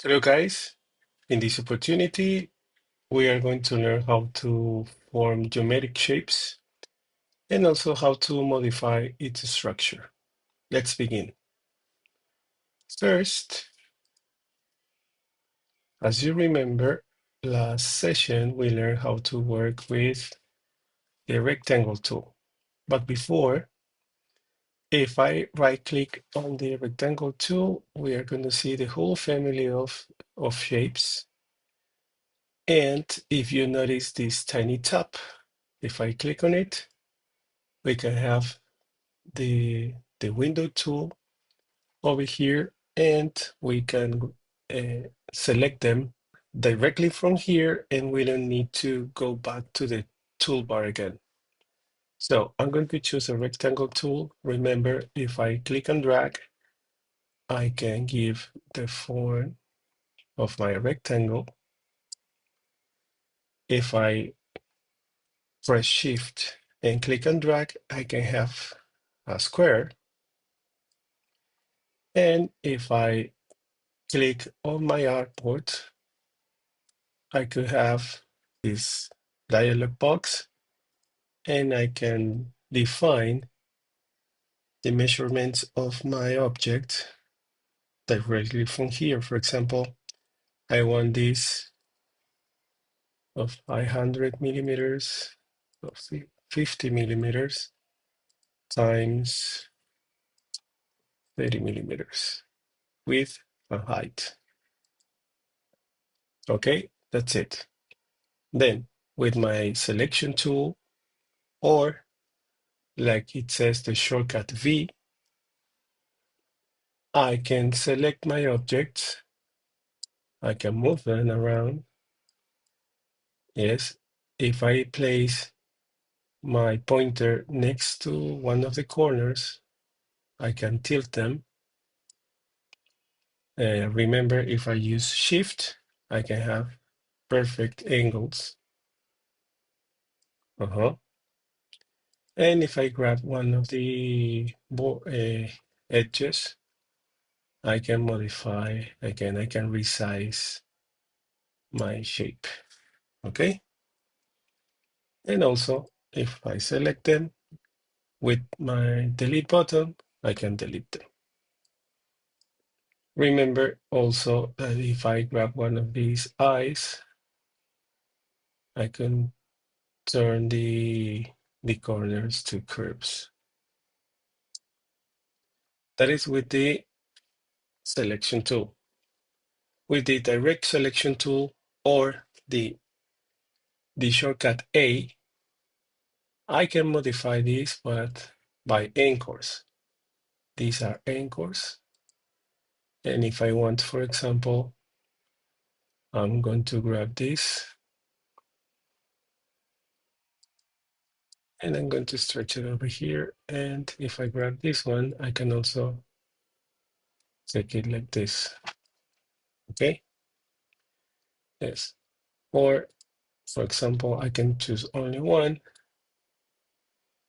Hello guys, in this opportunity we are going to learn how to form geometric shapes and also how to modify its structure. Let's begin. First, as you remember, last session we learned how to work with the rectangle tool. But before, if I right click on the rectangle tool, we are going to see the whole family of shapes. And if you notice this tiny tab, if I click on it, we can have the window tool over here, and we can select them directly from here, and we don't need to go back to the toolbar again. So I'm going to choose a rectangle tool. Remember, if I click and drag, I can give the form of my rectangle. If I press Shift and click and drag, I can have a square. And if I click on my artboard, I could have this dialog box, and I can define the measurements of my object directly from here. For example, I want this of 500 millimeters, of 50 millimeters times 30 millimeters, width and height. Okay, that's it. Then with my selection tool, or like it says the shortcut V, I can select my objects. I can move them around. Yes, if I place my pointer next to one of the corners, I can tilt them. Remember, if I use Shift, I can have perfect angles. And if I grab one of the edges, I can modify, again, I can resize my shape, okay? And also, if I select them with my delete button, I can delete them. Remember also that if I grab one of these eyes, I can turn the corners to curves. That is with the selection tool. With the direct selection tool or the shortcut A, I can modify this, but by anchors. These are anchors. And if I want, for example, I'm going to grab this and I'm going to stretch it over here. And if I grab this one, I can also take it like this. Okay? Yes. Or, for example, I can choose only one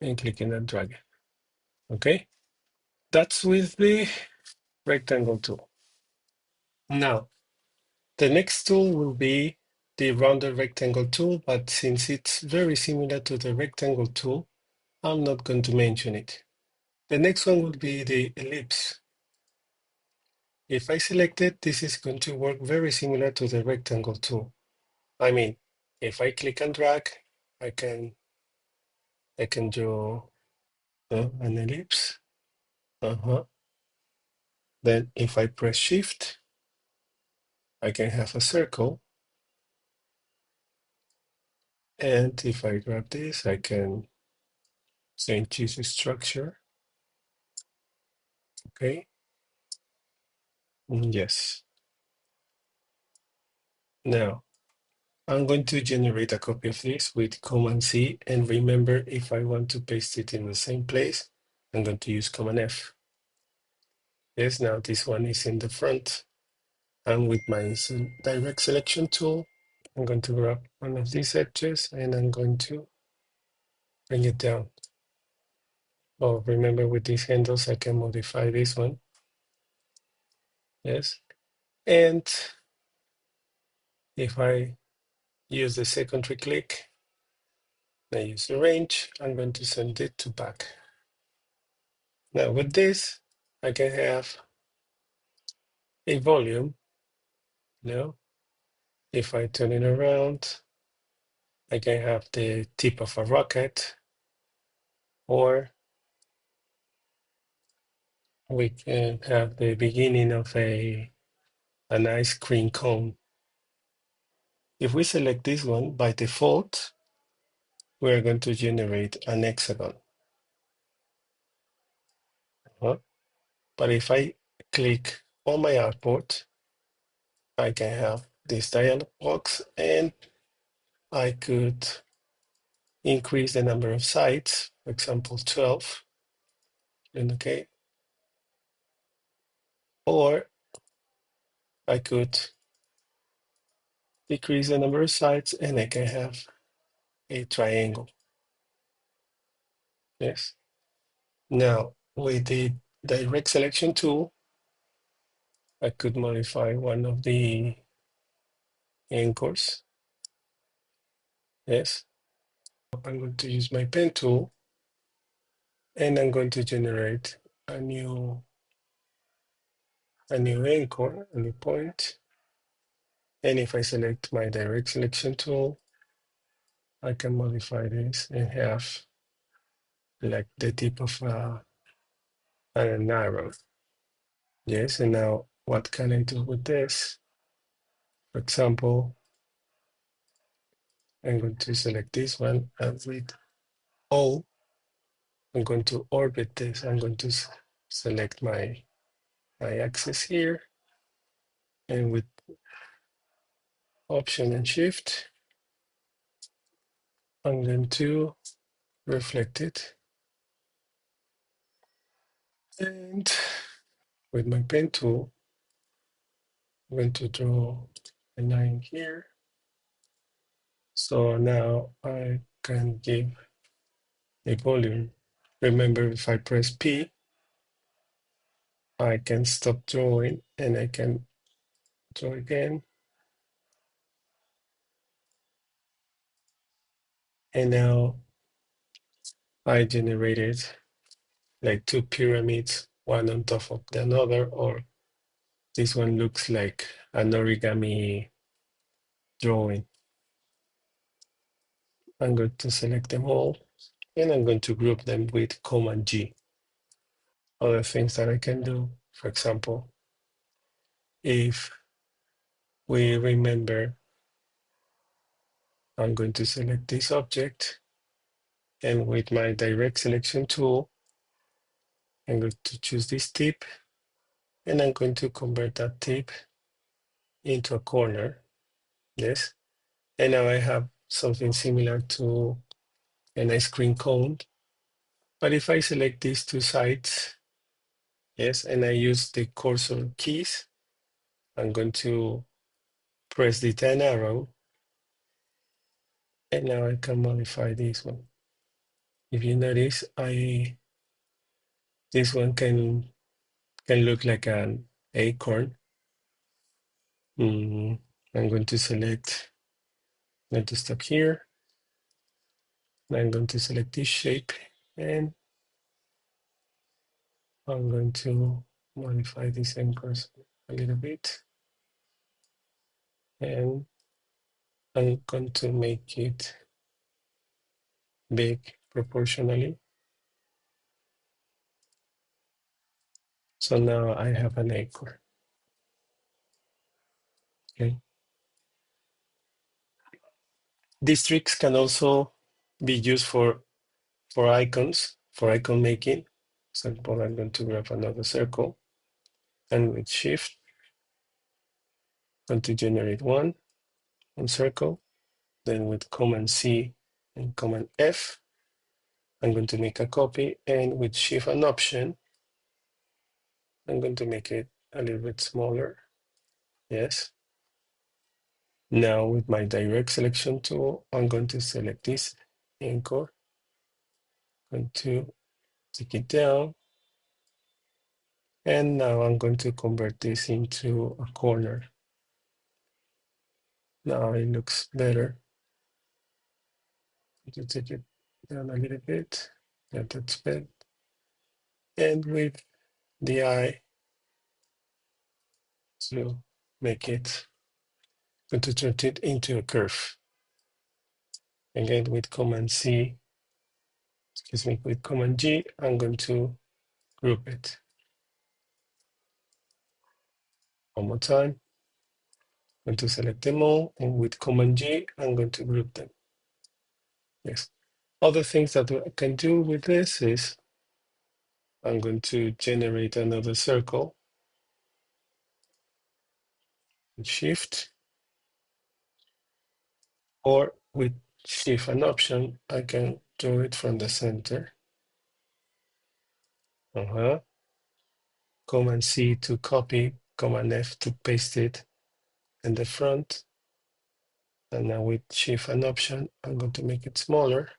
and click and drag it. Okay? That's with the rectangle tool. Now, the next tool will be the rounded rectangle tool, but since it's very similar to the rectangle tool, I'm not going to mention it. The next one will be the ellipse. If I select it, this is going to work very similar to the rectangle tool. I mean, if I click and drag, I can draw an ellipse. Then if I press Shift, I can have a circle. And if I grab this, I can change this structure. Okay. Yes. Now, I'm going to generate a copy of this with Command C. And remember, if I want to paste it in the same place, I'm going to use Command F. Yes, now this one is in the front. And with my direct selection tool, I'm going to grab one of these edges and I'm going to bring it down. Oh, remember with these handles, I can modify this one. Yes. And if I use the secondary click, I use the range, I'm going to send it to back. Now with this, I can have a volume. Now, if I turn it around, I can have the tip of a rocket, or we can have the beginning of an ice cream cone. If we select this one, by default, we're going to generate an hexagon. But if I click on my output, I can have this dialog box, and I could increase the number of sites, for example, 12, and okay. Or I could decrease the number of sides and I can have a triangle. Yes. Now, with the direct selection tool, I could modify one of the anchors. Yes. I'm going to use my pen tool and I'm going to generate a new anchor, a new point. And if I select my direct selection tool, I can modify this and have like the tip of an arrow. Yes, and now what can I do with this? For example, I'm going to select this one, and with O, I'm going to orbit this. I'm going to select my axis here, and with Option and Shift, I'm going to reflect it. And with my pen tool, I'm going to draw a line here. So now I can give a volume. Remember, if I press P, I can stop drawing and I can draw again. And now I generated like two pyramids, one on top of the another, or this one looks like an origami drawing. I'm going to select them all and I'm going to group them with Command G. Other things that I can do, for example, if we remember, I'm going to select this object, and with my direct selection tool, I'm going to choose this tip, and I'm going to convert that tip into a corner. Yes. And now I have something similar to an ice cream cone. But if I select these two sides, yes, and I use the cursor keys, I'm going to press the 10 arrow, and now I can modify this one. If you notice, this one can look like an acorn. I'm going to select, I'm going to stop here. I'm going to select this shape, and I'm going to modify this anchors a little bit. And I'm going to make it big proportionally. So now I have an anchor. Okay. These tricks can also be used for icons, for icon making. For example, I'm going to grab another circle, and with Shift, I'm going to generate one circle. Then with Command C and Command F, I'm going to make a copy, and with Shift and Option, I'm going to make it a little bit smaller. Yes. Now with my direct selection tool, I'm going to select this anchor, going to take it down, And now I'm going to convert this into a corner. Now it looks better. To take it down a little bit. Yeah, that's better. And with the eye to make it, going to turn it into a curve. Again, with Command C, excuse me, with Command G, I'm going to group it. One more time. I'm going to select them all, and with Command G, I'm going to group them. Yes. Other things that I can do with this is I'm going to generate another circle. Shift, or with Shift and Option, I can draw it from the center. Command C to copy, Command F to paste it in the front. And now with Shift and Option, I'm going to make it smaller.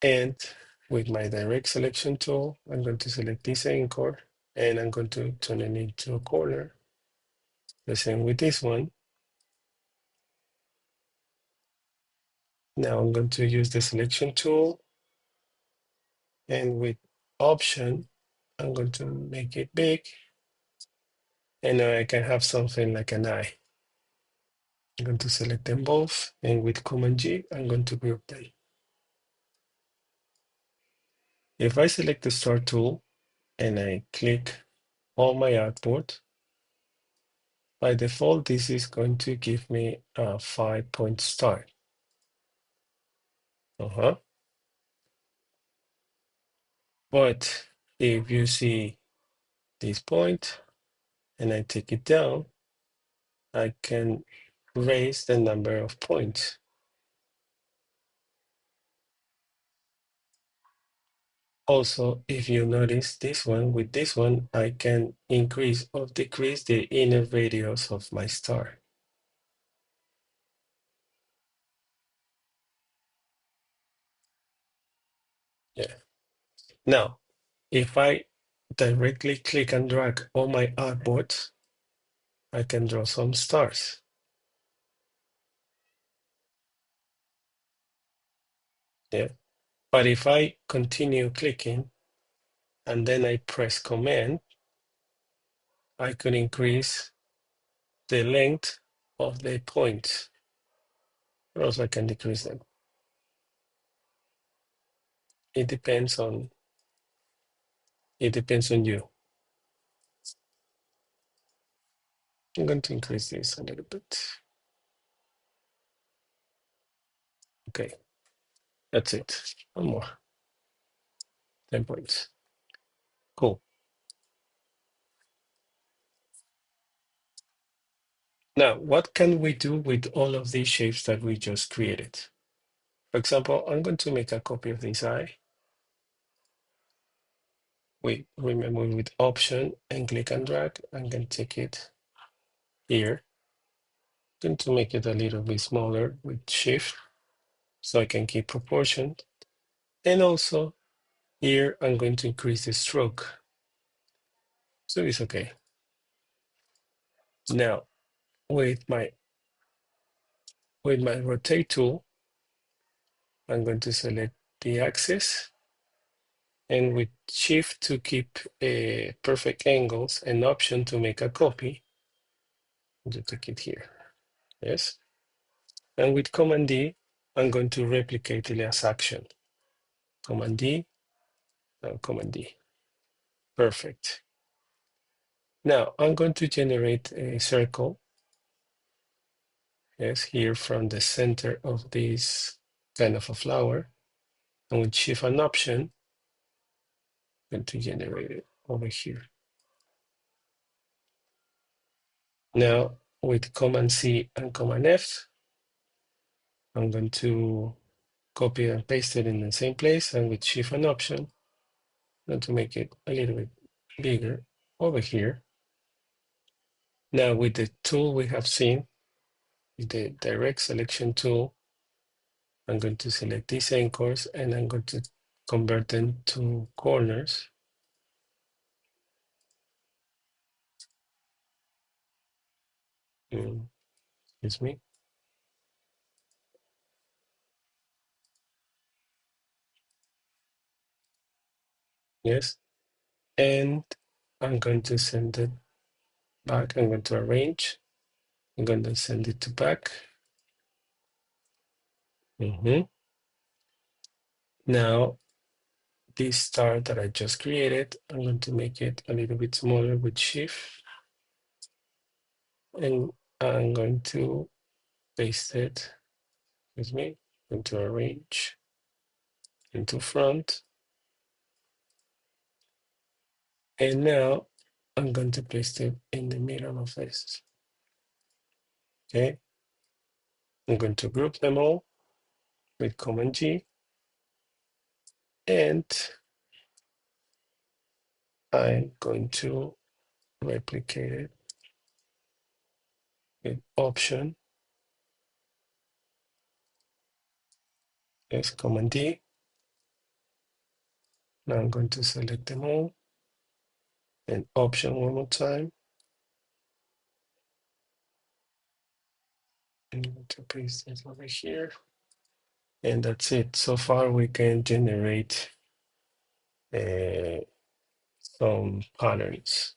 And with my direct selection tool, I'm going to select this anchor and I'm going to turn it into a corner. The same with this one. Now I'm going to use the selection tool, and with Option, I'm going to make it big. And now I can have something like an eye. I'm going to select them both, and with Command G, I'm going to group them. If I select the Star tool and I click on my artboard, by default, this is going to give me a 5-point star. But if you see this point and I take it down, I can raise the number of points. Also, if you notice this one, with this one, I can increase or decrease the inner radius of my star. Yeah. Now, if I directly click and drag on my artboard, I can draw some stars. Yeah. But if I continue clicking and then I press Command, I could increase the length of the points. Or also I can decrease them. It depends on you. I'm going to increase this a little bit. Okay, that's it. One more. 10 points. Cool. Now, what can we do with all of these shapes that we just created? For example, I'm going to make a copy of this eye. We remember with Option and click and drag. I'm going to take it here. I'm going to make it a little bit smaller with Shift so I can keep proportion. And also here, I'm going to increase the stroke. So it's okay. Now, with my rotate tool, I'm going to select the axis, and with Shift to keep perfect angles and Option to make a copy, just take it here. Yes. And with Command D, I'm going to replicate the last action. Command D and Command D. Perfect. Now I'm going to generate a circle. Yes, here from the center of this kind of a flower. And with Shift and Option, I'm going to generate it over here. Now with Command C and Command F, I'm going to copy and paste it in the same place, and with Shift and Option, I'm going to make it a little bit bigger over here. Now with the tool we have seen, the direct selection tool, I'm going to select these anchors and I'm going to convert them to corners. Excuse me. Yes. And I'm going to send it back. I'm going to arrange. I'm going to send it to back. Now, this star that I just created, I'm going to make it a little bit smaller with Shift. And I'm going to paste it with me. I'm going to arrange into front. And now I'm going to paste it in the middle of this. Okay. I'm going to group them all with Command G. And I'm going to replicate it with Option. Yes, Command D. Now I'm going to select them all and Option one more time. I'm going to paste it over here. And that's it. So far, we can generate some patterns.